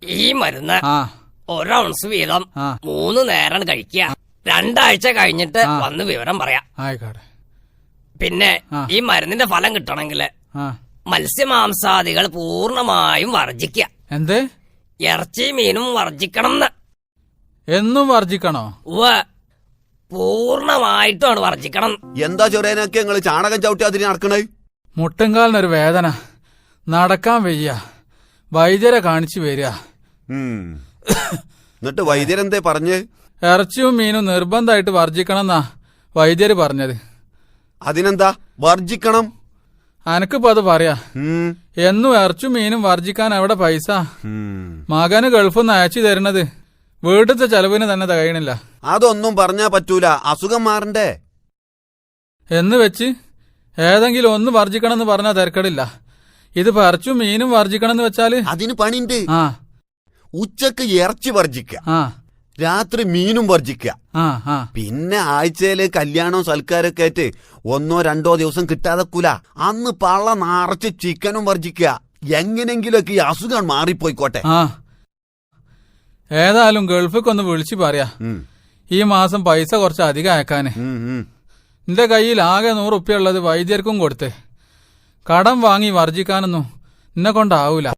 ഈ മരുന്ന് ഒരൗൺസ് വീതം 3 നേരം കഴിക്കുക. 2 ആഴ്ച കഴിഞ്ഞിട്ട് വന്ന് വിവരം പറയാം. പിന്നെ ഈ മരുന്നിന്റെ ഫലം കിട്ടണമെങ്കില് മത്സ്യമാംസാദികൾ പൂർണ്ണമായും വർജിക്കുക. എന്ത്? ഇറച്ചി മീനും വർജിക്കണം. എന്നും വർജിക്കണോ? പൂർണ്ണമായിട്ടാണ് വർജിക്കണം. എന്താ ചൊറേനൊക്കെ നിങ്ങള് ചാണകം ചവിട്ടി അതിന് നടക്കണേ? മുട്ടുംകാലിനൊരു വേദന, നടക്കാൻ വയ്യ, വൈദ്യരെ കാണിച്ചു വരിക. എന്നിട്ട് വൈദ്യരെന്തേ പറഞ്ഞ്? ഇറച്ചിയും മീനും നിർബന്ധമായിട്ട് വർജിക്കണമെന്നാ വൈദ്യര് പറഞ്ഞത്. അതിനെന്താ വർജിക്കണം? അനക്കിപ്പോ അത് പറയാ. എന്നും ഇറച്ചും മീനും വർജിക്കാൻ എവിടെ പൈസ? മകന് ഗൾഫിന്ന് അയച്ചു തരണത് വീട്ടിലത്തെ ചെലവിന് തന്നെ കഴിയണില്ല. അതൊന്നും പറഞ്ഞാ പറ്റൂല, അസുഖം മാറണ്ടേ. എന്ന് വെച്ച് ഏതെങ്കിലും ഒന്ന് വർജിക്കണമെന്ന് പറഞ്ഞാ തിരക്കടില്ല. ഇതിപ്പോ ഇറച്ചും മീനും വർജിക്കണമെന്ന് വെച്ചാല് അതിന് പണിണ്ട്. ഉച്ചക്ക് ഇറച്ചി വർജിക്കുക, രാത്രി മീനും വർജിക്കുക. പിന്നെ ആഴ്ചയില് കല്യാണവും സൽക്കാരൊക്കെ ആയിട്ട് 1-2 ദിവസം കിട്ടാതെക്കൂല. അന്ന് പള്ള നിറച്ച് ചിക്കനും വർജിക്കുക. എങ്ങനെങ്കിലൊക്കെ ഈ അസുഖം മാറിപ്പോയിക്കോട്ടെ. ഏതായാലും ഗൾഫിക്കൊന്ന് വിളിച്ചു പറയാ, ഈ മാസം പൈസ കുറച്ച് അധികം അയക്കാന്. എന്റെ കയ്യിൽ ആകെ 100 ഉറുപ്പ്യ ഉള്ളത് വൈദ്യർക്കും കൊടുത്തേ. കടം വാങ്ങി വർജിക്കാനൊന്നും എന്നെ കൊണ്ടാവൂല.